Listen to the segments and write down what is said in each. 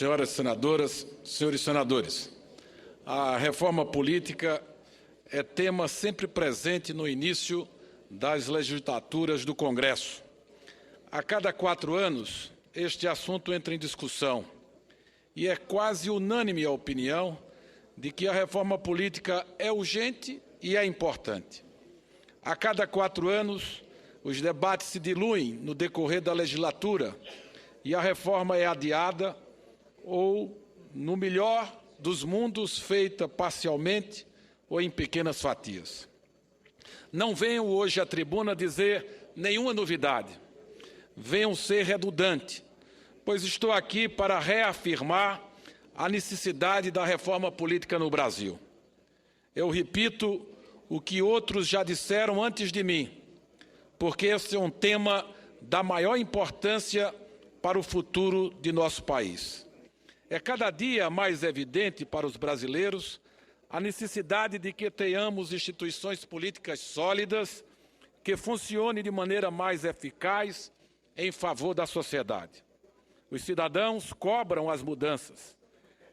senhoras senadoras, senhores senadores, a reforma política é tema sempre presente no início das legislaturas do Congresso. A cada 4 anos, este assunto entra em discussão e é quase unânime a opinião de que a reforma política é urgente e é importante. A cada 4 anos, os debates se diluem no decorrer da legislatura e a reforma é adiada ou, no melhor dos mundos, feita parcialmente ou em pequenas fatias. Não venho hoje à tribuna dizer nenhuma novidade. Venho ser redundante, pois estou aqui para reafirmar a necessidade da reforma política no Brasil. Eu repito o que outros já disseram antes de mim, porque esse é um tema da maior importância para o futuro de nosso país. É cada dia mais evidente para os brasileiros a necessidade de que tenhamos instituições políticas sólidas que funcionem de maneira mais eficaz em favor da sociedade. Os cidadãos cobram as mudanças.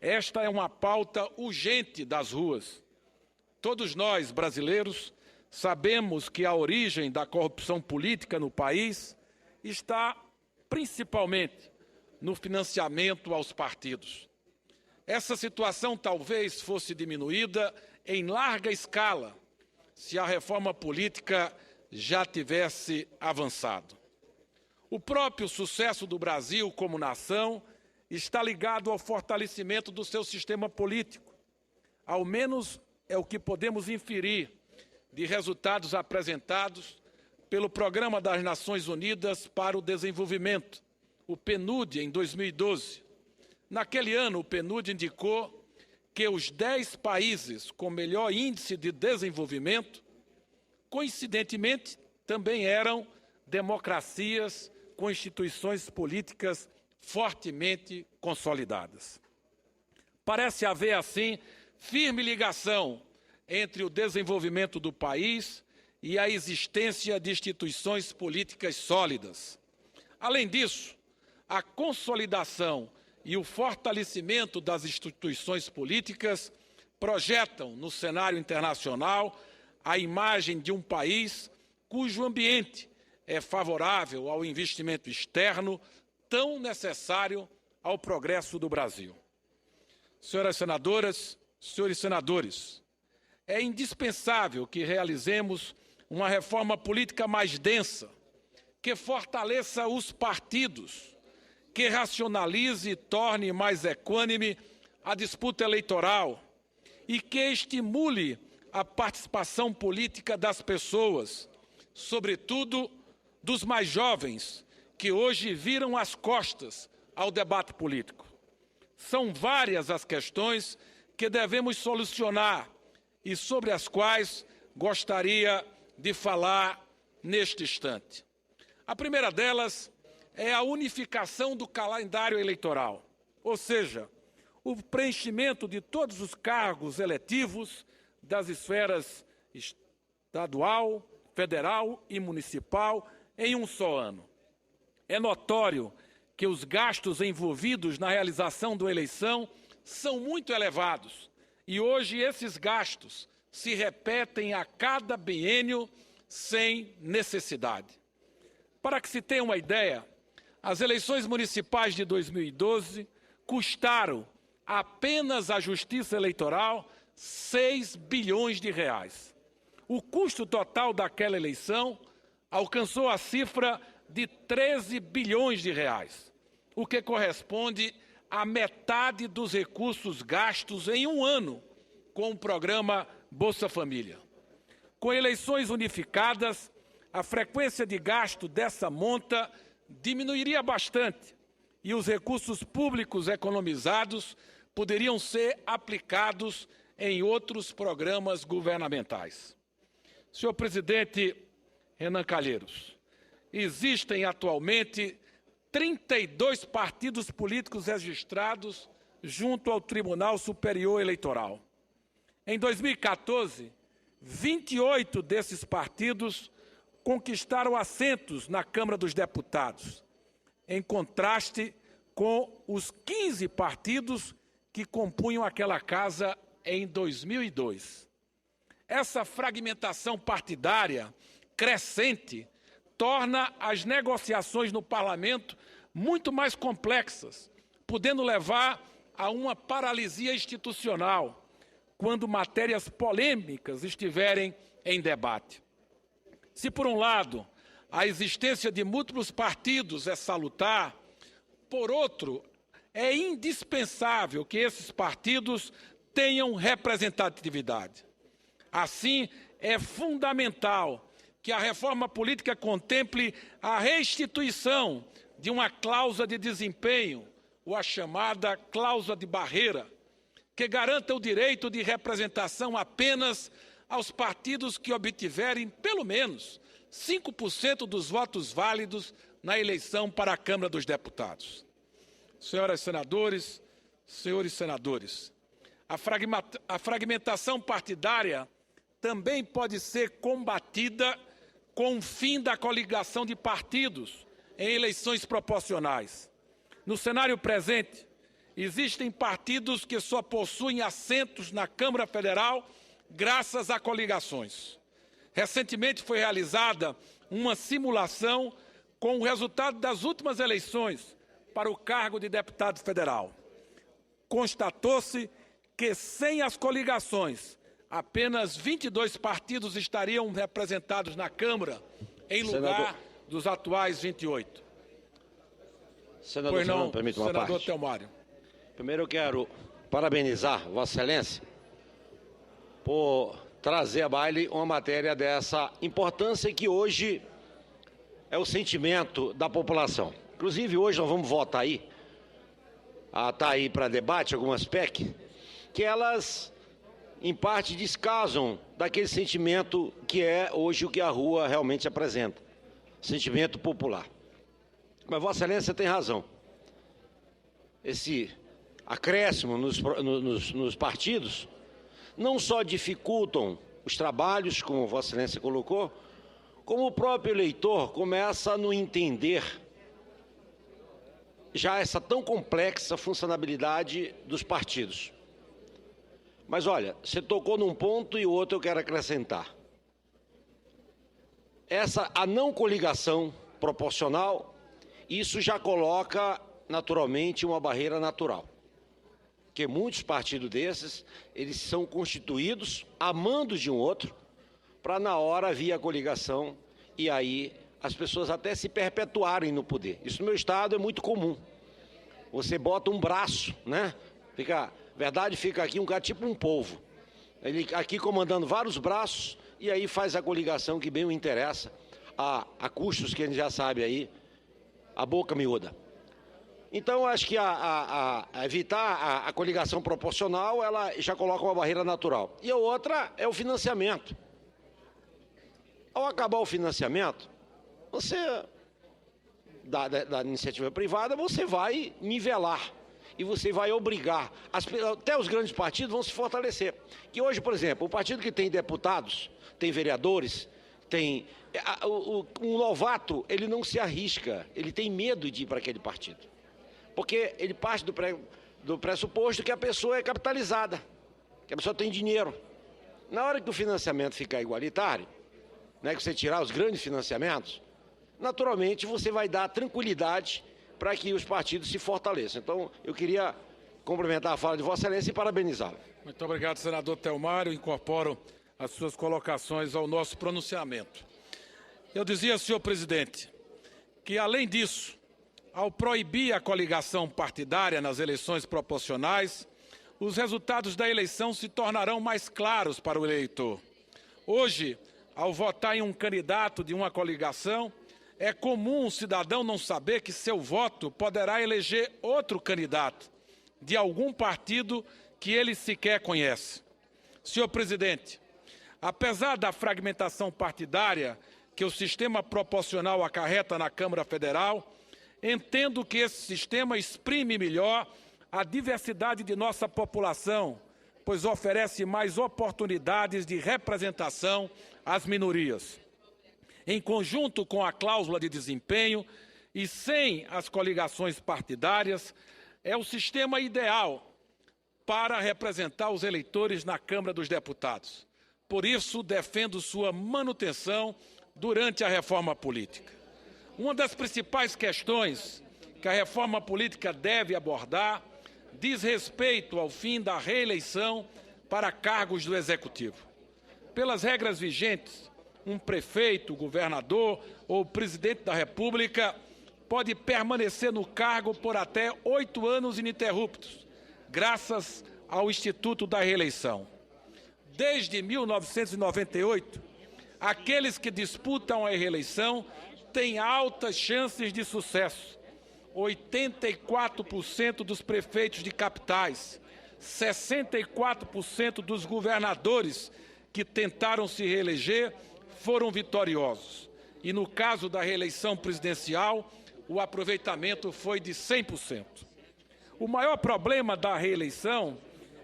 Esta é uma pauta urgente das ruas. Todos nós, brasileiros, sabemos que a origem da corrupção política no país está principalmente no financiamento aos partidos. Essa situação talvez fosse diminuída em larga escala se a reforma política já tivesse avançado. O próprio sucesso do Brasil como nação está ligado ao fortalecimento do seu sistema político. Ao menos é o que podemos inferir de resultados apresentados pelo Programa das Nações Unidas para o Desenvolvimento, o PNUD, em 2012. Naquele ano, o PNUD indicou que os 10 países com melhor índice de desenvolvimento, coincidentemente, também eram democracias com instituições políticas fortemente consolidadas. Parece haver, assim, firme ligação entre o desenvolvimento do país e a existência de instituições políticas sólidas. Além disso, a consolidação e o fortalecimento das instituições políticas projetam no cenário internacional a imagem de um país cujo ambiente é favorável ao investimento externo tão necessário ao progresso do Brasil. Senhoras senadoras, senhores senadores, é indispensável que realizemos uma reforma política mais densa, que fortaleça os partidos, que racionalize e torne mais equânime a disputa eleitoral e que estimule a participação política das pessoas, sobretudo dos mais jovens, que hoje viram as costas ao debate político. São várias as questões que devemos solucionar e sobre as quais gostaria de falar neste instante. A primeira delas é a unificação do calendário eleitoral, ou seja, o preenchimento de todos os cargos eletivos das esferas estadual, federal e municipal em um só ano. É notório que os gastos envolvidos na realização da eleição são muito elevados e hoje esses gastos se repetem a cada biênio sem necessidade. Para que se tenha uma ideia, as eleições municipais de 2012 custaram apenas à Justiça Eleitoral 6 bilhões de reais. O custo total daquela eleição alcançou a cifra de 13 bilhões de reais, o que corresponde à metade dos recursos gastos em um ano com o programa Bolsa Família. Com eleições unificadas, a frequência de gasto dessa monta diminuiria bastante e os recursos públicos economizados poderiam ser aplicados em outros programas governamentais. Senhor presidente Renan Calheiros, existem atualmente 32 partidos políticos registrados junto ao Tribunal Superior Eleitoral. Em 2014, 28 desses partidos conquistaram assentos na Câmara dos Deputados, em contraste com os 15 partidos que compunham aquela casa em 2002. Essa fragmentação partidária crescente torna as negociações no parlamento muito mais complexas, podendo levar a uma paralisia institucional quando matérias polêmicas estiverem em debate. Se, por um lado, a existência de múltiplos partidos é salutar, por outro, é indispensável que esses partidos tenham representatividade. Assim, é fundamental que a reforma política contemple a restituição de uma cláusula de desempenho, ou a chamada cláusula de barreira, que garanta o direito de representação apenas aos partidos que obtiverem, pelo menos, 5% dos votos válidos na eleição para a Câmara dos Deputados. Senhoras senadores, senhores senadores, a fragmentação partidária também pode ser combatida com o fim da coligação de partidos em eleições proporcionais. No cenário presente, existem partidos que só possuem assentos na Câmara Federal graças a coligações. Recentemente foi realizada uma simulação com o resultado das últimas eleições para o cargo de deputado federal. Constatou-se que, sem as coligações, apenas 22 partidos estariam representados na Câmara, em lugar dos atuais 28. Senador, não, permite uma senador parte. Telmário. Primeiro eu quero parabenizar Vossa Excelência por trazer a baile uma matéria dessa importância que hoje é o sentimento da população. Inclusive, hoje nós vamos votar aí, tá aí para debate algumas PEC, que elas, em parte, descasam daquele sentimento que é hoje o que a rua realmente apresenta, sentimento popular. Mas Vossa Excelência tem razão. Esse acréscimo nos partidos não só dificultam os trabalhos, como Vossa Excelência colocou, como o próprio eleitor começa a não entender já essa tão complexa funcionalidade dos partidos. Mas olha, você tocou num ponto e outro eu quero acrescentar. A não coligação proporcional, isso já coloca naturalmente uma barreira natural. Porque muitos partidos desses, eles são constituídos a mando de um outro, para na hora vir a coligação e aí as pessoas até se perpetuarem no poder. Isso no meu estado é muito comum. Você bota um braço, né? Fica aqui um cara tipo um polvo. Ele aqui comandando vários braços e aí faz a coligação que bem o interessa, a custos que a gente já sabe aí, a boca miúda. Então, acho que evitar a coligação proporcional, ela já coloca uma barreira natural. E a outra é o financiamento. Ao acabar o financiamento, você, da iniciativa privada, você vai nivelar. E você vai obrigar, até os grandes partidos vão se fortalecer. Que hoje, por exemplo, o partido que tem deputados, tem vereadores, um novato, ele não se arrisca, ele tem medo de ir para aquele partido. Porque ele parte do pressuposto que a pessoa é capitalizada, que a pessoa tem dinheiro. Na hora que o financiamento ficar igualitário, né, que você tirar os grandes financiamentos, naturalmente você vai dar tranquilidade para que os partidos se fortaleçam. Então, eu queria complementar a fala de Vossa Excelência e parabenizá-lo. Muito obrigado, senador Telmário. Incorporo as suas colocações ao nosso pronunciamento. Eu dizia, senhor presidente, que, além disso, ao proibir a coligação partidária nas eleições proporcionais, os resultados da eleição se tornarão mais claros para o eleitor. Hoje, ao votar em um candidato de uma coligação, é comum um cidadão não saber que seu voto poderá eleger outro candidato de algum partido que ele sequer conhece. Senhor presidente, apesar da fragmentação partidária que o sistema proporcional acarreta na Câmara Federal, entendo que esse sistema exprime melhor a diversidade de nossa população, pois oferece mais oportunidades de representação às minorias. Em conjunto com a cláusula de desempenho, e sem as coligações partidárias, é o sistema ideal para representar os eleitores na Câmara dos Deputados. Por isso, defendo sua manutenção durante a reforma política. Uma das principais questões que a reforma política deve abordar diz respeito ao fim da reeleição para cargos do Executivo. Pelas regras vigentes, um prefeito, governador ou presidente da República pode permanecer no cargo por até 8 anos ininterruptos, graças ao Instituto da Reeleição. Desde 1998, aqueles que disputam a reeleição têm altas chances de sucesso. 84% dos prefeitos de capitais, 64% dos governadores que tentaram se reeleger foram vitoriosos. E no caso da reeleição presidencial, o aproveitamento foi de 100%. O maior problema da reeleição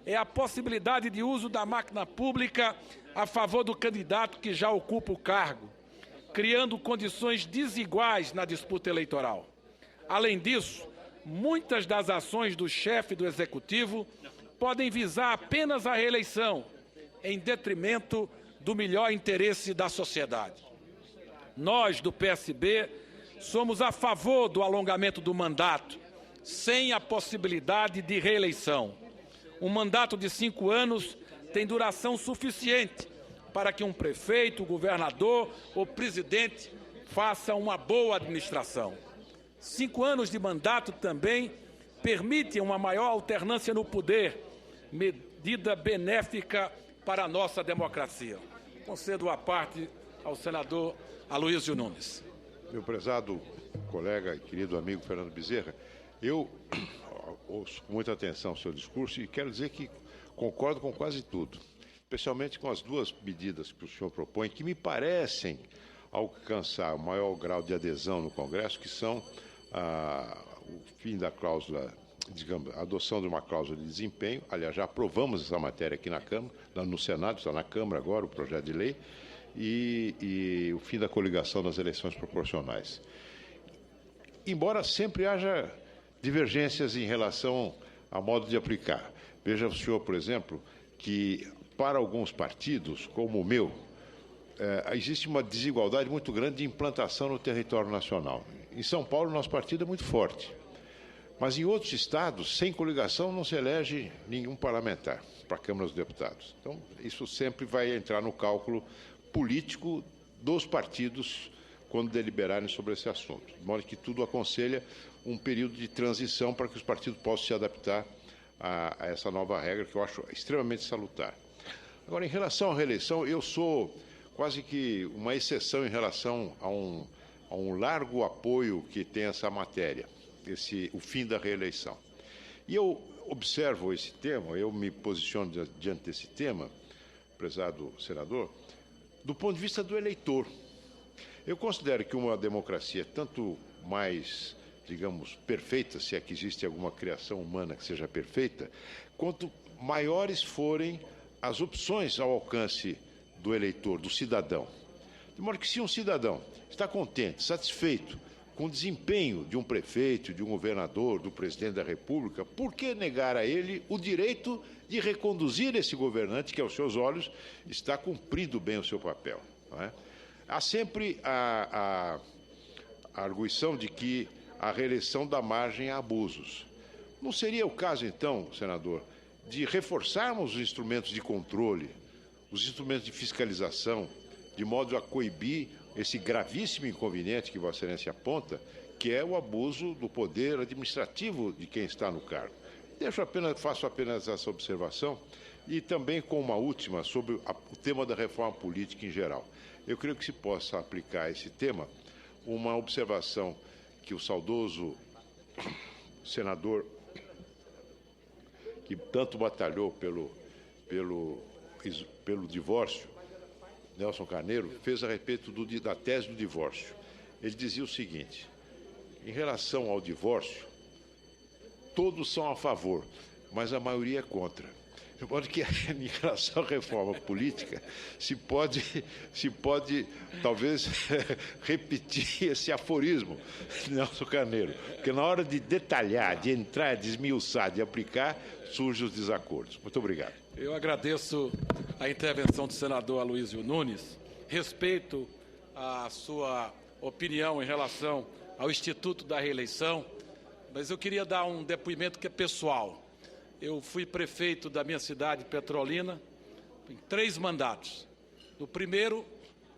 é a possibilidade de uso da máquina pública a favor do candidato que já ocupa o cargo, criando condições desiguais na disputa eleitoral. Além disso, muitas das ações do chefe do Executivo podem visar apenas a reeleição, em detrimento do melhor interesse da sociedade. Nós, do PSB, somos a favor do alongamento do mandato, sem a possibilidade de reeleição. Um mandato de 5 anos tem duração suficiente para que um prefeito, governador ou presidente faça uma boa administração. 5 anos de mandato também permitem uma maior alternância no poder, medida benéfica para a nossa democracia. Concedo a parte ao senador Aloysio Nunes. Meu prezado colega e querido amigo Fernando Bezerra, eu ouço com muita atenção o seu discurso e quero dizer que concordo com quase tudo, especialmente com as 2 medidas que o senhor propõe, que me parecem alcançar o maior grau de adesão no Congresso, que são o fim da cláusula, digamos, a adoção de uma cláusula de desempenho. Aliás, já aprovamos essa matéria aqui na Câmara, no Senado, está na Câmara agora, o projeto de lei, e o fim da coligação nas eleições proporcionais. Embora sempre haja divergências em relação ao modo de aplicar. Veja o senhor, por exemplo, que para alguns partidos, como o meu, existe uma desigualdade muito grande de implantação no território nacional. Em São Paulo, nosso partido é muito forte. Mas em outros estados, sem coligação, não se elege nenhum parlamentar para a Câmara dos Deputados. Então, isso sempre vai entrar no cálculo político dos partidos quando deliberarem sobre esse assunto. De modo que tudo aconselha um período de transição para que os partidos possam se adaptar a essa nova regra, que eu acho extremamente salutar. Agora, em relação à reeleição, eu sou quase que uma exceção em relação a um largo apoio que tem essa matéria, o fim da reeleição. E eu observo esse tema, eu me posiciono diante desse tema, prezado senador, do ponto de vista do eleitor. Eu considero que uma democracia é tanto mais, digamos, perfeita, se é que existe alguma criação humana que seja perfeita, quanto maiores forem as opções ao alcance do eleitor, do cidadão. De modo que se um cidadão está contente, satisfeito com o desempenho de um prefeito, de um governador, do presidente da República, por que negar a ele o direito de reconduzir esse governante que, aos seus olhos, está cumprindo bem o seu papel? Não é? Há sempre a arguição de que a reeleição dá margem a abusos. Não seria o caso, então, senador, de reforçarmos os instrumentos de controle, os instrumentos de fiscalização, de modo a coibir esse gravíssimo inconveniente que Vossa Excelência aponta, que é o abuso do poder administrativo de quem está no cargo? Faço apenas essa observação e também com uma última sobre o tema da reforma política em geral. Eu creio que se possa aplicar a esse tema uma observação que o saudoso senador, que tanto batalhou pelo divórcio, Nelson Carneiro, fez a respeito da tese do divórcio. Ele dizia o seguinte: em relação ao divórcio, todos são a favor, mas a maioria é contra. de modo que, em relação à reforma política, se pode talvez, repetir esse aforismo de Nelson Carneiro, porque na hora de detalhar, de entrar, de esmiuçar, de aplicar, surgem os desacordos. Muito obrigado. Eu agradeço a intervenção do senador Aloysio Nunes, respeito a sua opinião em relação ao Instituto da Reeleição, mas eu queria dar um depoimento que é pessoal. Eu fui prefeito da minha cidade, Petrolina, em 3 mandatos. No primeiro,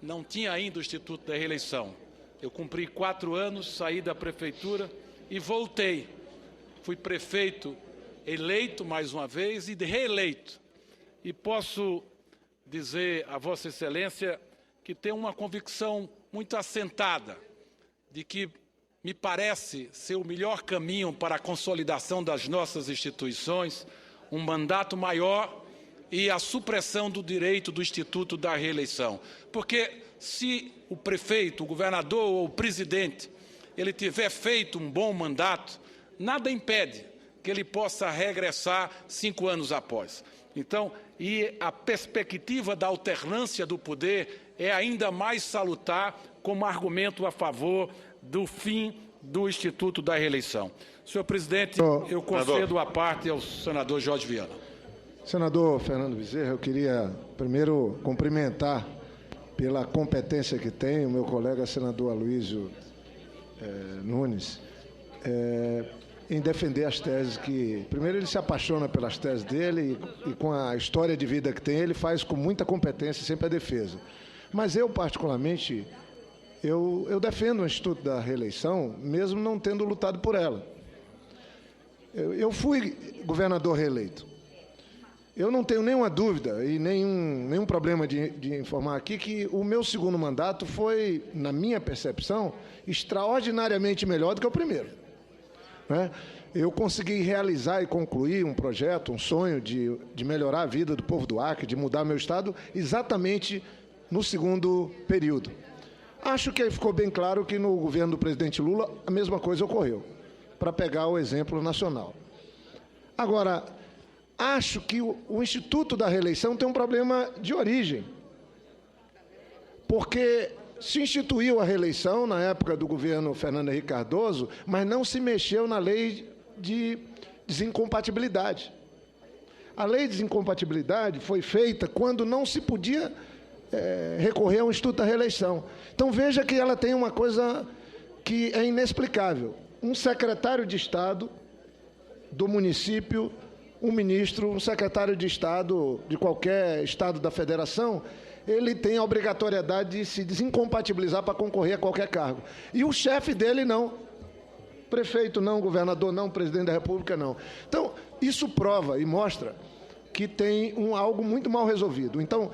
não tinha ainda o Instituto da Reeleição. Eu cumpri 4 anos, saí da prefeitura e voltei. Fui prefeito eleito mais uma vez e reeleito. E posso dizer a Vossa Excelência que tenho uma convicção muito assentada de que me parece ser o melhor caminho para a consolidação das nossas instituições, um mandato maior e a supressão do direito do Instituto da Reeleição. Porque se o prefeito, o governador ou o presidente, ele tiver feito um bom mandato, nada impede que ele possa regressar 5 anos após. Então, e a perspectiva da alternância do poder é ainda mais salutar como argumento a favor do fim do Instituto da Reeleição. Senhor presidente, eu concedo a parte ao senador Jorge Viana. Senador Fernando Bezerra, eu queria primeiro cumprimentar pela competência que tem o meu colega senador Aloysio Nunes em defender as teses que... Primeiro, ele se apaixona pelas teses dele e com a história de vida que tem, ele faz com muita competência sempre a defesa. Mas eu, particularmente, eu defendo o Instituto da Reeleição, mesmo não tendo lutado por ela. Eu fui governador reeleito. Eu não tenho nenhuma dúvida e nenhum problema de informar aqui que o meu segundo mandato foi, na minha percepção, extraordinariamente melhor do que o primeiro. Né? Eu consegui realizar e concluir um projeto, um sonho de melhorar a vida do povo do Acre, de mudar meu estado, exatamente no segundo período. Acho que ficou bem claro que no governo do presidente Lula a mesma coisa ocorreu, para pegar o exemplo nacional. Agora, acho que o Instituto da Reeleição tem um problema de origem, porque se instituiu a reeleição na época do governo Fernando Henrique Cardoso, mas não se mexeu na lei de desincompatibilidade. A lei de desincompatibilidade foi feita quando não se podia recorrer ao Instituto da Reeleição. Então, veja que ela tem uma coisa que é inexplicável. Um secretário de Estado do município, um ministro, um secretário de Estado de qualquer estado da federação, ele tem a obrigatoriedade de se desincompatibilizar para concorrer a qualquer cargo. E o chefe dele não. Prefeito não, governador não, presidente da República não. Então, isso prova e mostra que tem algo muito mal resolvido. Então,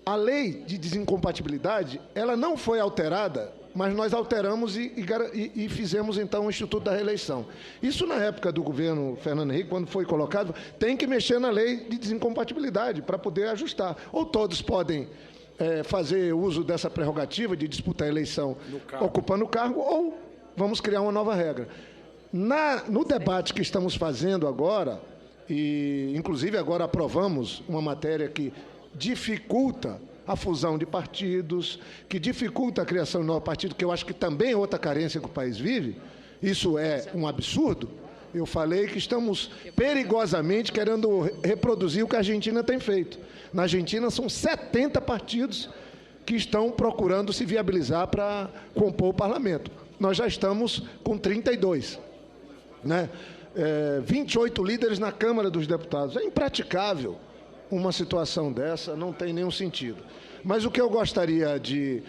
a lei de desincompatibilidade, ela não foi alterada, mas nós alteramos e fizemos, então, o Instituto da Reeleição. Isso, na época do governo Fernando Henrique, quando foi colocado, tem que mexer na lei de desincompatibilidade para poder ajustar. Ou todos podem fazer uso dessa prerrogativa de disputar a eleição ocupando o cargo, ou vamos criar uma nova regra. No debate que estamos fazendo agora, e inclusive agora aprovamos uma matéria que dificulta a fusão de partidos, que dificulta a criação de novo partido, que eu acho que também é outra carência que o país vive. Isso é um absurdo. Eu falei que estamos perigosamente querendo reproduzir o que a Argentina tem feito. Na Argentina são 70 partidos que estão procurando se viabilizar para compor o parlamento. Nós já estamos com 32, né? 28 líderes na Câmara dos Deputados. É impraticável uma situação dessa, não tem nenhum sentido. Mas o que eu gostaria de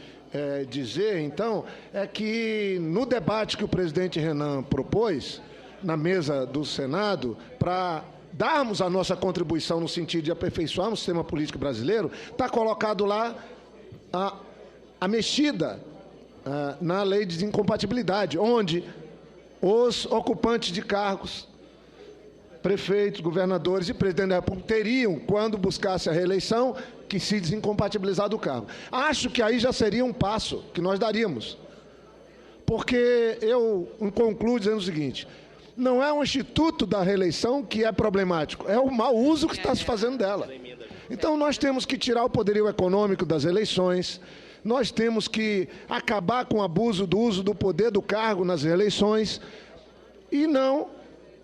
dizer, então, é que no debate que o presidente Renan propôs, na mesa do Senado, para darmos a nossa contribuição no sentido de aperfeiçoarmos o sistema político brasileiro, está colocado lá a mexida na lei de desincompatibilidade, onde os ocupantes de cargos, prefeitos, governadores e presidente da República teriam, quando buscasse a reeleição, que se desincompatibilizar do cargo. Acho que aí já seria um passo que nós daríamos. Porque eu concluo dizendo o seguinte: Não é um instituto da reeleição que é problemático, é o mau uso que está se fazendo dela. Então, nós temos que tirar o poderio econômico das eleições, nós temos que acabar com o abuso do uso do poder do cargo nas eleições, e não,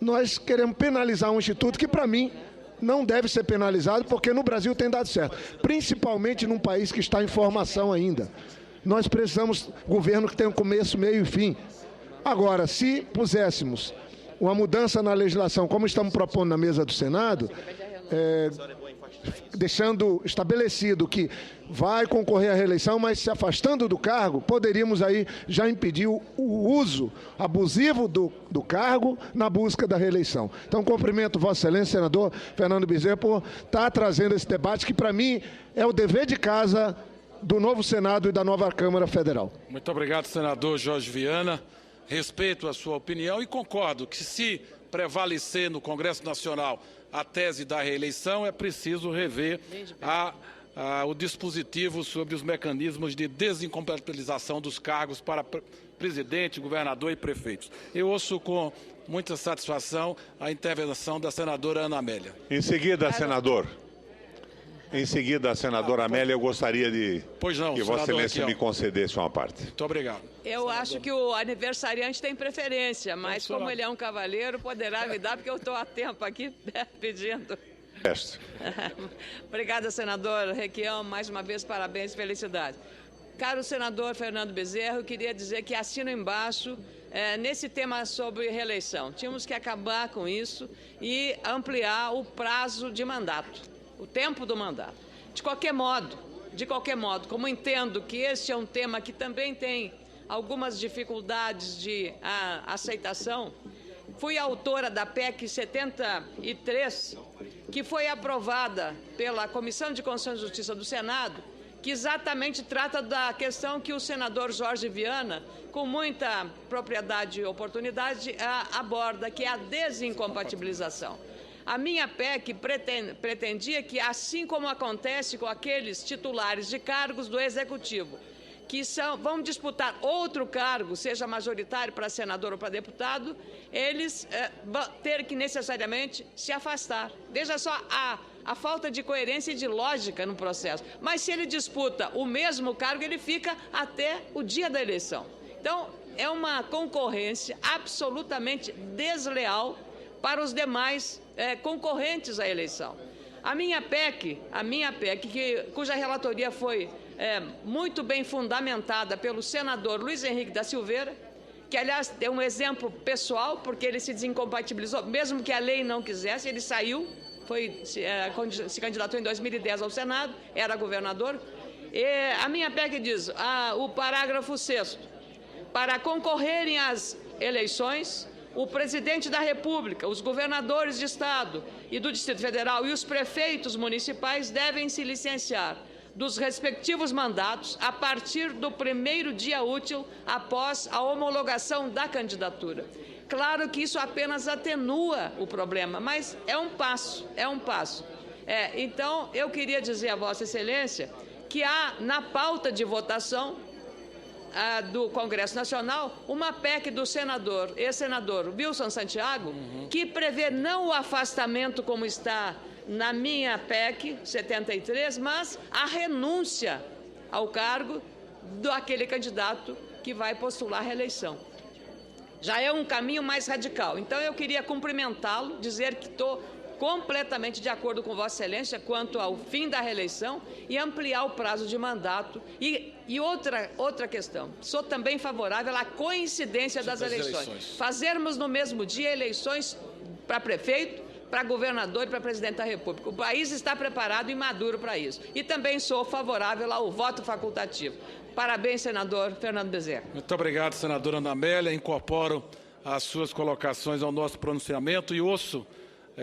nós queremos penalizar um instituto que, para mim, não deve ser penalizado, porque no Brasil tem dado certo, principalmente num país que está em formação ainda. Nós precisamos de um governo que tenha um começo, meio e fim. Agora, se puséssemos uma mudança na legislação, como estamos propondo na mesa do Senado, deixando estabelecido que vai concorrer à reeleição, mas se afastando do cargo, poderíamos aí já impedir o uso abusivo do cargo na busca da reeleição. Então, cumprimento Vossa Excelência, senador Fernando Bezerra, por estar trazendo esse debate que, para mim, é o dever de casa do novo Senado e da nova Câmara Federal. Muito obrigado, senador Jorge Viana. Respeito a sua opinião e concordo que, se prevalecer no Congresso Nacional a tese da reeleição, é preciso rever o dispositivo sobre os mecanismos de desincompatibilização dos cargos para presidente, governador e prefeitos. Eu ouço com muita satisfação a intervenção da senadora Ana Amélia. Em seguida, senador. Em seguida, a senadora Amélia, eu gostaria de que Vossa Excelência me concedesse uma parte. Muito obrigado. Eu acho que o aniversariante tem preferência, mas como ele é um cavalheiro, poderá me dar, porque eu estou há tempo aqui pedindo. Obrigada, senador Requião. Mais uma vez, parabéns e felicidades. Caro senador Fernando Bezerra, eu queria dizer que assino embaixo nesse tema sobre reeleição. Tínhamos que acabar com isso e ampliar o prazo de mandato. O tempo do mandato. De qualquer modo, como entendo que este é um tema que também tem algumas dificuldades de aceitação, fui autora da PEC 73, que foi aprovada pela Comissão de Constituição e Justiça do Senado, que exatamente trata da questão que o senador Jorge Viana, com muita propriedade e oportunidade, aborda, que é a desincompatibilização. A minha PEC pretendia que, assim como acontece com aqueles titulares de cargos do Executivo, que vão disputar outro cargo, seja majoritário para senador ou para deputado, eles vão ter que necessariamente se afastar. Veja só a falta de coerência e de lógica no processo. Mas se ele disputa o mesmo cargo, ele fica até o dia da eleição. Então, é uma concorrência absolutamente desleal para os demais concorrentes à eleição. A minha PEC, cuja relatoria foi muito bem fundamentada pelo senador Luiz Henrique da Silveira, que, aliás, é um exemplo pessoal, porque ele se desincompatibilizou, mesmo que a lei não quisesse, ele saiu, se candidatou em 2010 ao Senado, era governador. A minha PEC diz, o parágrafo 6º, para concorrerem às eleições, o presidente da República, os governadores de Estado e do Distrito Federal e os prefeitos municipais devem se licenciar dos respectivos mandatos a partir do primeiro dia útil após a homologação da candidatura. Claro que isso apenas atenua o problema, mas é um passo. Então, eu queria dizer a Vossa Excelência que há na pauta de votação do Congresso Nacional, uma PEC do ex-senador Wilson Santiago, que prevê não o afastamento como está na minha PEC 73, mas a renúncia ao cargo daquele candidato que vai postular a reeleição. Já é um caminho mais radical. Então, eu queria cumprimentá-lo, dizer que estou completamente de acordo com Vossa Excelência quanto ao fim da reeleição e ampliar o prazo de mandato. E outra questão, sou também favorável à coincidência das eleições. Fazermos no mesmo dia eleições para prefeito, para governador e para presidente da República. O país está preparado e maduro para isso. E também sou favorável ao voto facultativo. Parabéns, senador Fernando Bezerra. Muito obrigado, senadora Ana Amélia. Incorporo as suas colocações ao nosso pronunciamento e ouço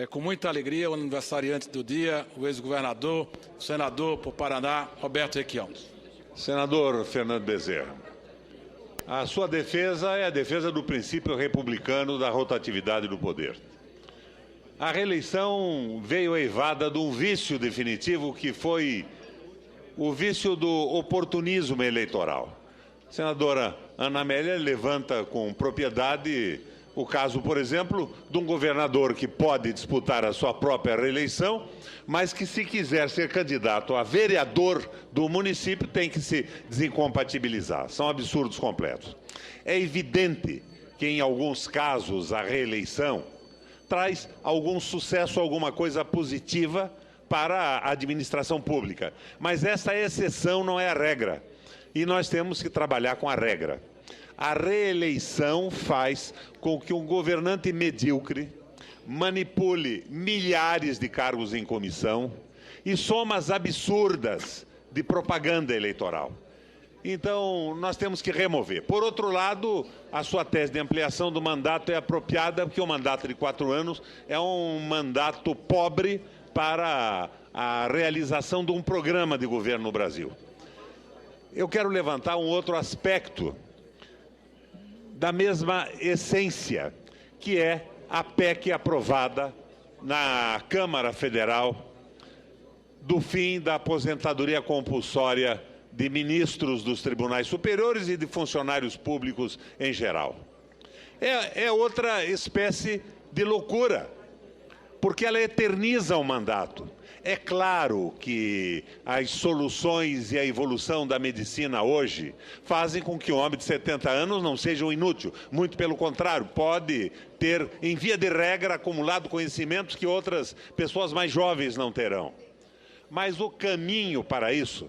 com muita alegria o aniversariante do dia, o ex-governador, senador por Paraná, Roberto Requião. Senador Fernando Bezerra, a sua defesa é a defesa do princípio republicano da rotatividade do poder. A reeleição veio eivada de um vício definitivo que foi o vício do oportunismo eleitoral. A senadora Ana Amélia levanta com propriedade o caso, por exemplo, de um governador que pode disputar a sua própria reeleição, mas que, se quiser ser candidato a vereador do município, tem que se desincompatibilizar. São absurdos completos. É evidente que, em alguns casos, a reeleição traz algum sucesso, alguma coisa positiva para a administração pública. Mas essa exceção não é a regra. E nós temos que trabalhar com a regra. A reeleição faz com que um governante medíocre manipule milhares de cargos em comissão e somas absurdas de propaganda eleitoral. Então, nós temos que remover. Por outro lado, a sua tese de ampliação do mandato é apropriada, porque o mandato de 4 anos é um mandato pobre para a realização de um programa de governo no Brasil. Eu quero levantar um outro aspecto da mesma essência, que é a PEC aprovada na Câmara Federal do fim da aposentadoria compulsória de ministros dos tribunais superiores e de funcionários públicos em geral. É outra espécie de loucura, porque ela eterniza o mandato. É claro que as soluções e a evolução da medicina hoje fazem com que um homem de 70 anos não seja um inútil. Muito pelo contrário, pode ter, em via de regra, acumulado conhecimentos que outras pessoas mais jovens não terão. Mas o caminho para isso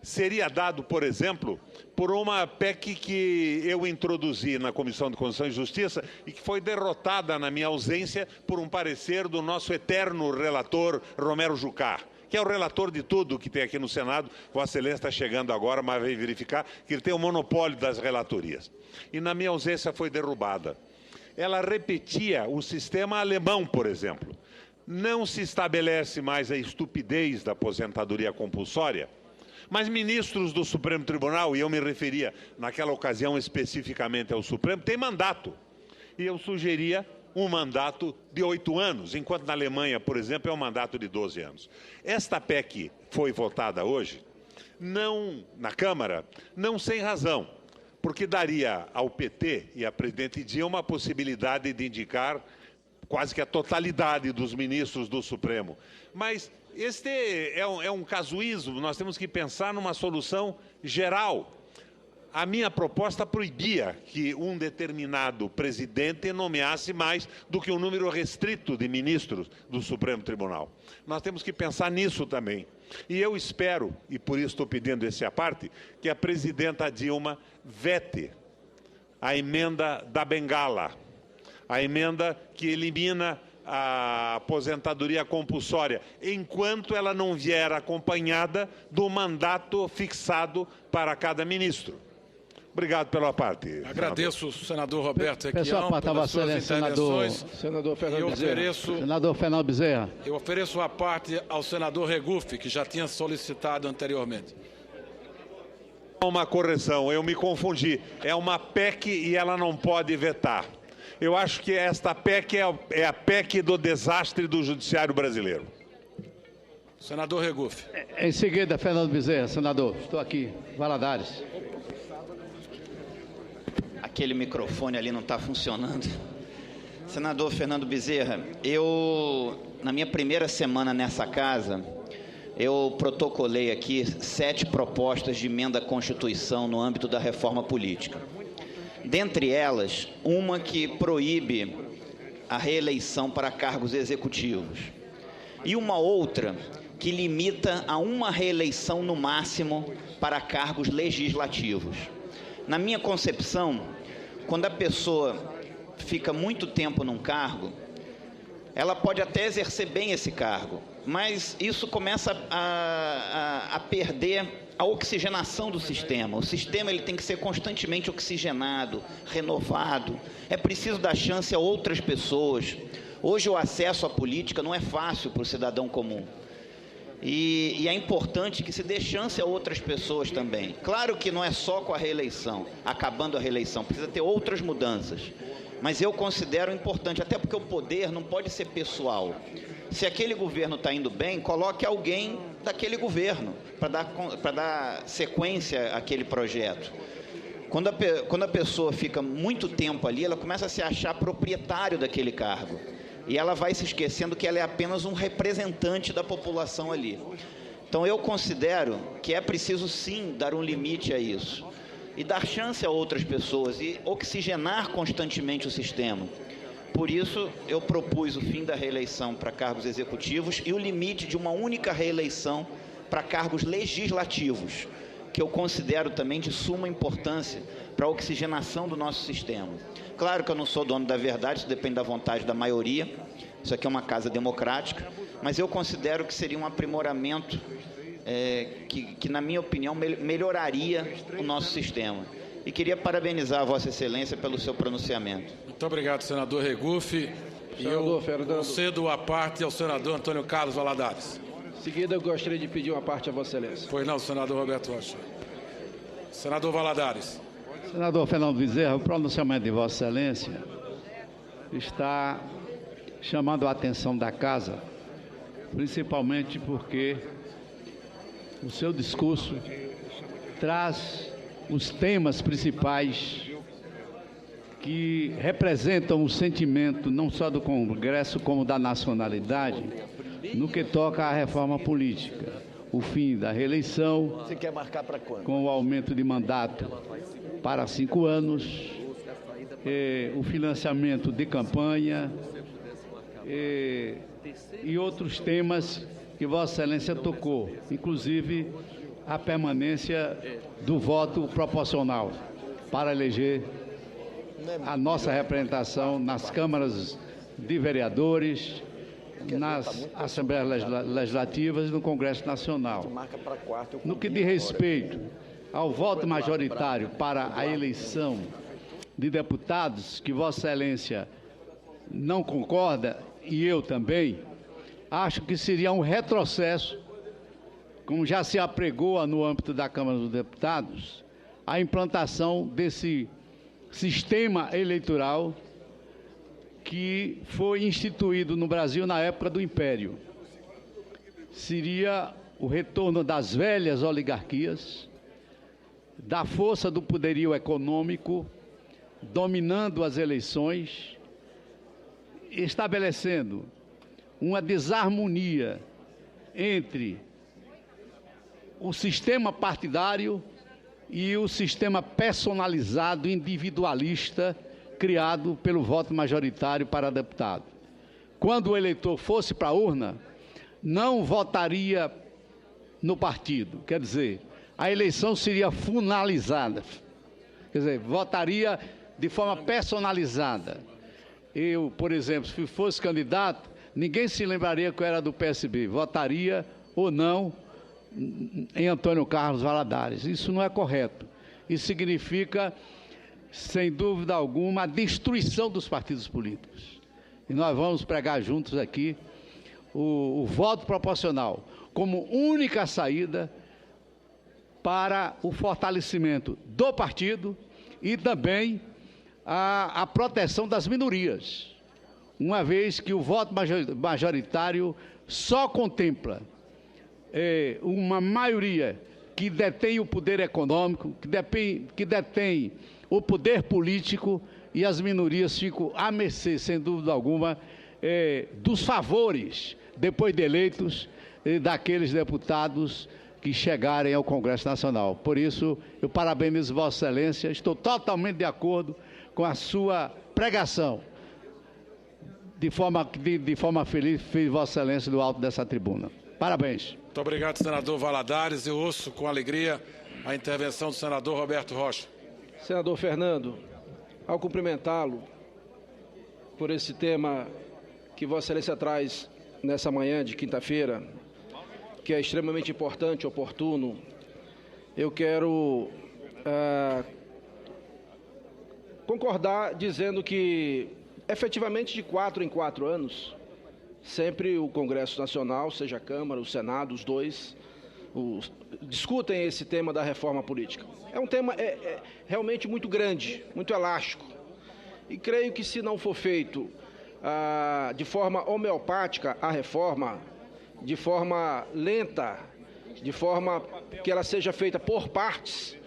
seria dado, por exemplo, por uma PEC que eu introduzi na Comissão de Constituição e Justiça e que foi derrotada na minha ausência por um parecer do nosso eterno relator Romero Jucá, que é o relator de tudo que tem aqui no Senado. Vossa Excelência está chegando agora, mas vai verificar que ele tem o monopólio das relatorias. E na minha ausência foi derrubada. Ela repetia o sistema alemão, por exemplo. Não se estabelece mais a estupidez da aposentadoria compulsória, mas ministros do Supremo Tribunal, e eu me referia naquela ocasião especificamente ao Supremo, têm mandato. E eu sugeria um mandato de 8 anos, enquanto na Alemanha, por exemplo, é um mandato de 12 anos. Esta PEC foi votada hoje, não na Câmara, não sem razão, porque daria ao PT e à presidente Dilma a possibilidade de indicar quase que a totalidade dos ministros do Supremo. Mas este é um casuísmo, nós temos que pensar numa solução geral. A minha proposta proibia que um determinado presidente nomeasse mais do que um número restrito de ministros do Supremo Tribunal. Nós temos que pensar nisso também. E eu espero, e por isso estou pedindo esse à parte, que a presidenta Dilma vete a emenda da bengala, a emenda que elimina a aposentadoria compulsória, enquanto ela não vier acompanhada do mandato fixado para cada ministro. Obrigado pela parte. Agradeço, senador Roberto Requião, pelas suas intervenções. Senador Fernando Bezerra. Senador Fernando Bezerra. Eu ofereço a parte ao senador Regufe, que já tinha solicitado anteriormente. Uma correção, eu me confundi. É uma PEC e ela não pode vetar. Eu acho que esta PEC é a PEC do desastre do judiciário brasileiro. Senador Regufe. Em seguida, Fernando Bezerra. Senador, estou aqui. Valadares. Aquele microfone ali não está funcionando. Senador Fernando Bezerra, na minha primeira semana nessa casa, eu protocolei aqui 7 propostas de emenda à Constituição no âmbito da reforma política. Dentre elas, uma que proíbe a reeleição para cargos executivos. E uma outra que limita a uma reeleição no máximo para cargos legislativos. Na minha concepção, quando a pessoa fica muito tempo num cargo, ela pode até exercer bem esse cargo, mas isso começa a perder a oxigenação do sistema. O sistema ele tem que ser constantemente oxigenado, renovado. É preciso dar chance a outras pessoas. Hoje o acesso à política não é fácil para o cidadão comum. E é importante que se dê chance a outras pessoas também. Claro que não é só com a reeleição, acabando a reeleição, precisa ter outras mudanças. Mas eu considero importante, até porque o poder não pode ser pessoal. Se aquele governo está indo bem, coloque alguém daquele governo para dar sequência àquele projeto. Quando a pessoa fica muito tempo ali, ela começa a se achar proprietário daquele cargo. E ela vai se esquecendo que ela é apenas um representante da população ali. Então, eu considero que é preciso, sim, dar um limite a isso. E dar chance a outras pessoas e oxigenar constantemente o sistema. Por isso, eu propus o fim da reeleição para cargos executivos e o limite de uma única reeleição para cargos legislativos, que eu considero também de suma importância para a oxigenação do nosso sistema. Claro que eu não sou dono da verdade, isso depende da vontade da maioria, isso aqui é uma casa democrática, mas eu considero que seria um aprimoramento que, na minha opinião, melhoraria o nosso sistema. E queria parabenizar a Vossa Excelência pelo seu pronunciamento. Muito obrigado, senador Regufe. E eu concedo a parte ao senador Antônio Carlos Valadares. Em seguida, eu gostaria de pedir uma parte a Vossa Excelência. Pois não, senador Roberto Rocha. Senador Valadares. Senador Fernando Bezerra, o pronunciamento de Vossa Excelência está chamando a atenção da Casa, principalmente porque o seu discurso traz os temas principais que representam o sentimento não só do Congresso, como da nacionalidade, no que toca à reforma política. O fim da reeleição, Você quer marcar para quando? com o aumento de mandato para 5 anos, o financiamento de campanha e outros temas que Vossa Excelência tocou, inclusive a permanência do voto proporcional para eleger a nossa representação nas câmaras de vereadores, nas Assembleias Legislativas e no Congresso Nacional. No que diz respeito ao voto majoritário para a eleição de deputados, que Vossa Excelência não concorda, e eu também, acho que seria um retrocesso, como já se apregoa no âmbito da Câmara dos Deputados, a implantação desse sistema eleitoral que foi instituído no Brasil na época do Império. Seria o retorno das velhas oligarquias, da força do poderio econômico, dominando as eleições, estabelecendo uma desarmonia entre o sistema partidário e o sistema personalizado, individualista, criado pelo voto majoritário para deputado. Quando o eleitor fosse para a urna, não votaria no partido, quer dizer, a eleição seria finalizada, quer dizer, votaria de forma personalizada. Eu, por exemplo, se fosse candidato, ninguém se lembraria que eu era do PSB, votaria ou não em Antônio Carlos Valadares. Isso não é correto. Isso significa, sem dúvida alguma, a destruição dos partidos políticos. E nós vamos pregar juntos aqui o voto proporcional como única saída para o fortalecimento do partido e também a proteção das minorias, uma vez que o voto majoritário só contempla uma maioria que detém o poder econômico, que detém o poder político, e as minorias ficam à mercê, sem dúvida alguma, dos favores, depois de eleitos, daqueles deputados que chegarem ao Congresso Nacional. Por isso, eu parabenizo Vossa Excelência, estou totalmente de acordo com a sua pregação. De forma feliz, fez Vossa Excelência do alto dessa tribuna. Parabéns. Muito obrigado, senador Valadares. Eu ouço com alegria a intervenção do senador Roberto Rocha. Senador Fernando, ao cumprimentá-lo por esse tema que Vossa Excelência traz nessa manhã de quinta-feira, que é extremamente importante, oportuno, eu quero concordar dizendo que, efetivamente, de 4 em 4 anos, sempre o Congresso Nacional, seja a Câmara, o Senado, os dois, discutem esse tema da reforma política. É um tema realmente muito grande, muito elástico. E creio que, se não for feito de forma homeopática a reforma, de forma lenta, de forma que ela seja feita por partes,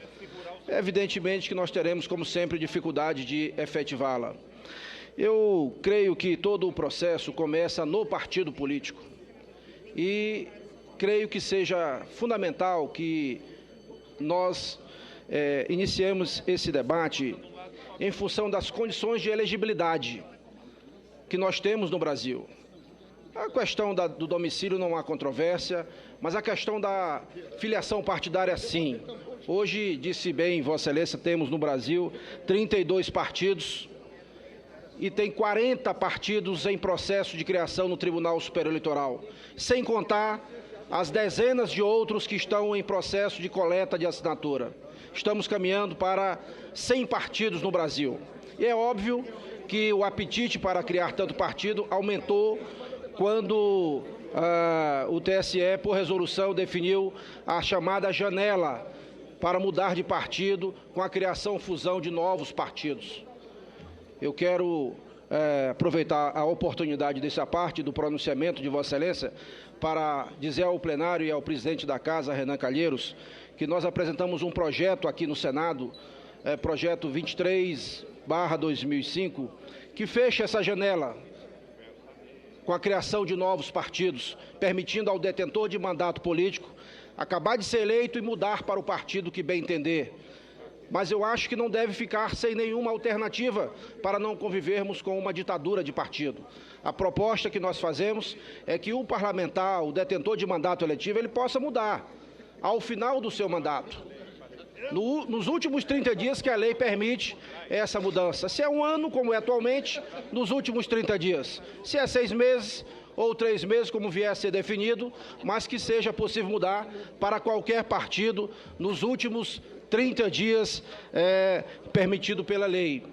evidentemente que nós teremos, como sempre, dificuldade de efetivá-la. Eu creio que todo o processo começa no partido político e creio que seja fundamental que nós iniciemos esse debate em função das condições de elegibilidade que nós temos no Brasil. A questão do domicílio não há controvérsia, mas a questão da filiação partidária, sim. Hoje, disse bem Vossa Excelência, temos no Brasil 32 partidos e tem 40 partidos em processo de criação no Tribunal Superior Eleitoral, sem contar as dezenas de outros que estão em processo de coleta de assinatura. Estamos caminhando para 100 partidos no Brasil. E é óbvio que o apetite para criar tanto partido aumentou quando o TSE, por resolução, definiu a chamada janela para mudar de partido com a criação, fusão de novos partidos. Eu quero aproveitar a oportunidade dessa parte do pronunciamento de Vossa Excelência para dizer ao plenário e ao presidente da Casa, Renan Calheiros, que nós apresentamos um projeto aqui no Senado, projeto 23/2005, que fecha essa janela com a criação de novos partidos, permitindo ao detentor de mandato político acabar de ser eleito e mudar para o partido que bem entender. Mas eu acho que não deve ficar sem nenhuma alternativa para não convivermos com uma ditadura de partido. A proposta que nós fazemos é que o parlamentar, o detentor de mandato eletivo, ele possa mudar ao final do seu mandato. Nos últimos 30 dias que a lei permite essa mudança. Se é um ano, como é atualmente, nos últimos 30 dias. Se é 6 meses ou 3 meses, como vier a ser definido, mas que seja possível mudar para qualquer partido nos últimos 30 dias permitido pela lei.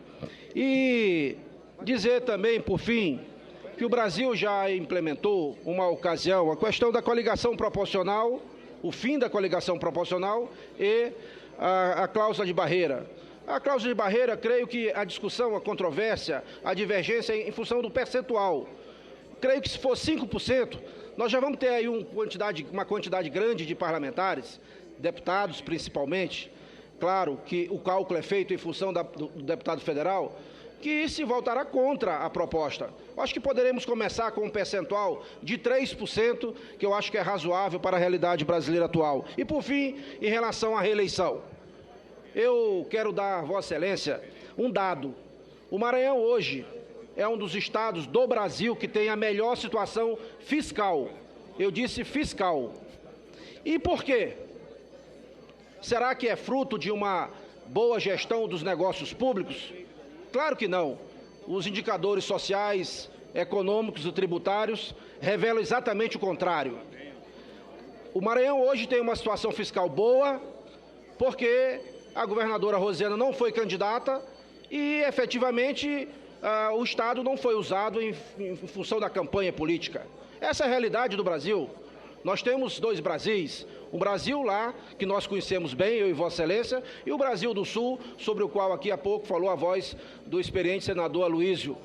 E dizer também, por fim, que o Brasil já implementou uma ocasião, a questão da coligação proporcional, o fim da coligação proporcional e a cláusula de barreira. A cláusula de barreira, creio que a discussão, a controvérsia, a divergência é em função do percentual. Creio que se for 5%, nós já vamos ter aí uma quantidade grande de parlamentares, deputados principalmente. Claro que o cálculo é feito em função do deputado federal, que se voltará contra a proposta. Acho que poderemos começar com um percentual de 3%, que eu acho que é razoável para a realidade brasileira atual. E, por fim, em relação à reeleição, eu quero dar a Vossa Excelência um dado. O Maranhão hoje é um dos estados do Brasil que tem a melhor situação fiscal. Eu disse fiscal. E por quê? Será que é fruto de uma boa gestão dos negócios públicos? Claro que não. Os indicadores sociais, econômicos e tributários revelam exatamente o contrário. O Maranhão hoje tem uma situação fiscal boa, porque a governadora Rosiana não foi candidata e, efetivamente, o Estado não foi usado em função da campanha política. Essa é a realidade do Brasil. Nós temos 2 Brasis, o Brasil lá, que nós conhecemos bem, eu e Vossa Excelência, e o Brasil do Sul, sobre o qual aqui há pouco falou a voz do experiente senador Aloysio.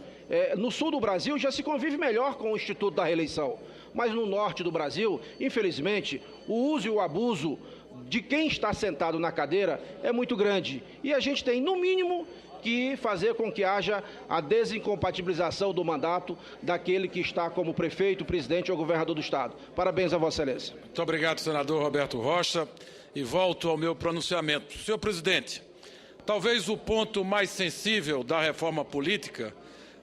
No sul do Brasil já se convive melhor com o Instituto da Reeleição, mas no norte do Brasil, infelizmente, o uso e o abuso de quem está sentado na cadeira é muito grande. E a gente tem, no mínimo, que fazer com que haja a desincompatibilização do mandato daquele que está como prefeito, presidente ou governador do Estado. Parabéns a Vossa Excelência. Muito obrigado, senador Roberto Rocha. E volto ao meu pronunciamento. Senhor presidente, talvez o ponto mais sensível da reforma política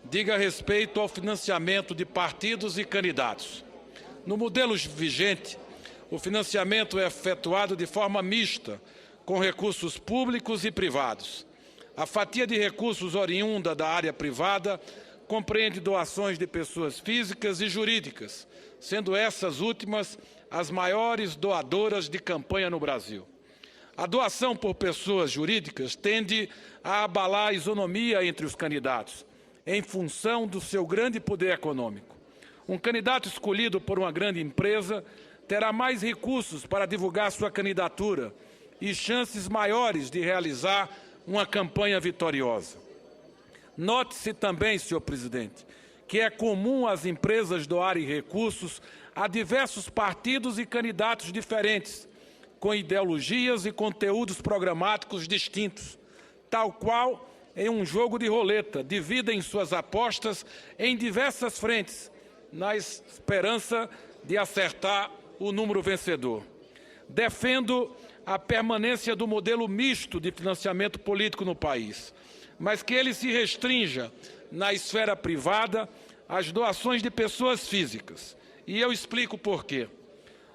diga respeito ao financiamento de partidos e candidatos. No modelo vigente, o financiamento é efetuado de forma mista, com recursos públicos e privados. A fatia de recursos oriunda da área privada compreende doações de pessoas físicas e jurídicas, sendo essas últimas as maiores doadoras de campanha no Brasil. A doação por pessoas jurídicas tende a abalar a isonomia entre os candidatos, em função do seu grande poder econômico. Um candidato escolhido por uma grande empresa terá mais recursos para divulgar sua candidatura e chances maiores de realizar uma campanha vitoriosa. Note-se também, senhor presidente, que é comum as empresas doarem recursos a diversos partidos e candidatos diferentes, com ideologias e conteúdos programáticos distintos, tal qual em um jogo de roleta, dividem suas apostas em diversas frentes, na esperança de acertar o número vencedor. Defendo a permanência do modelo misto de financiamento político no país, mas que ele se restrinja na esfera privada às doações de pessoas físicas. E eu explico por quê.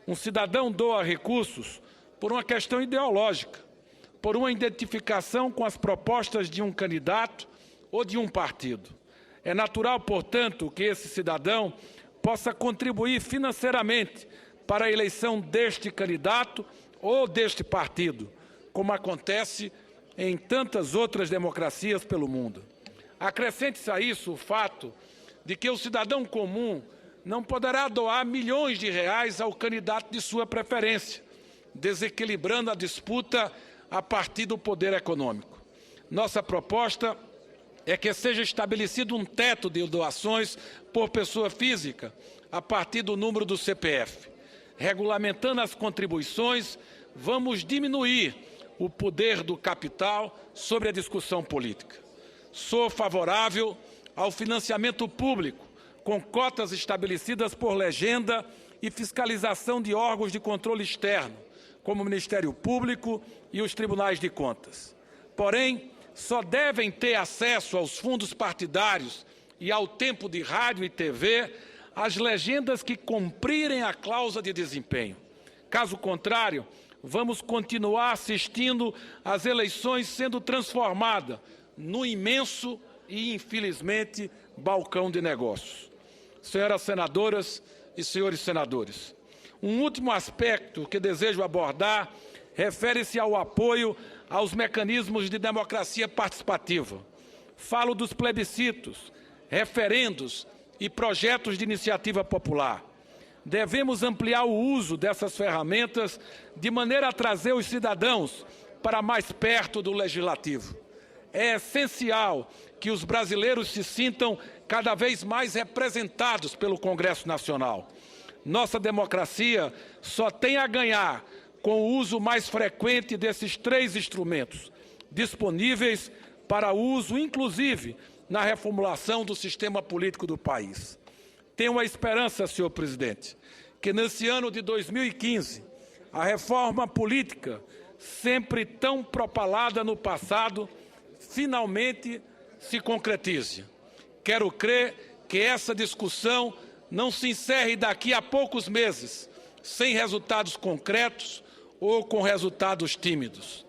Um cidadão doa recursos por uma questão ideológica, por uma identificação com as propostas de um candidato ou de um partido. É natural, portanto, que esse cidadão possa contribuir financeiramente para a eleição deste candidato ou deste partido, como acontece em tantas outras democracias pelo mundo. Acrescente-se a isso o fato de que o cidadão comum não poderá doar milhões de reais ao candidato de sua preferência, desequilibrando a disputa a partir do poder econômico. Nossa proposta é que seja estabelecido um teto de doações por pessoa física a partir do número do CPF. Regulamentando as contribuições, vamos diminuir o poder do capital sobre a discussão política. Sou favorável ao financiamento público, com cotas estabelecidas por legenda e fiscalização de órgãos de controle externo, como o Ministério Público e os Tribunais de Contas. Porém, só devem ter acesso aos fundos partidários e ao tempo de rádio e TV as legendas que cumprirem a cláusula de desempenho. Caso contrário, vamos continuar assistindo às eleições sendo transformadas no imenso e, infelizmente, balcão de negócios. Senhoras senadoras e senhores senadores, um último aspecto que desejo abordar refere-se ao apoio aos mecanismos de democracia participativa. Falo dos plebiscitos, referendos e projetos de iniciativa popular. Devemos ampliar o uso dessas ferramentas de maneira a trazer os cidadãos para mais perto do legislativo. É essencial que os brasileiros se sintam cada vez mais representados pelo Congresso Nacional. Nossa democracia só tem a ganhar com o uso mais frequente desses três instrumentos, disponíveis para uso, inclusive, na reformulação do sistema político do país. Tenho a esperança, senhor presidente, que nesse ano de 2015, a reforma política, sempre tão propalada no passado, finalmente se concretize. Quero crer que essa discussão não se encerre daqui a poucos meses, sem resultados concretos ou com resultados tímidos.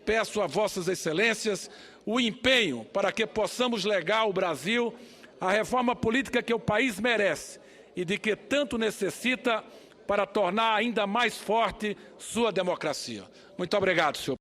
Peço a vossas excelências o empenho para que possamos legar ao Brasil a reforma política que o país merece e de que tanto necessita para tornar ainda mais forte sua democracia. Muito obrigado, senhor.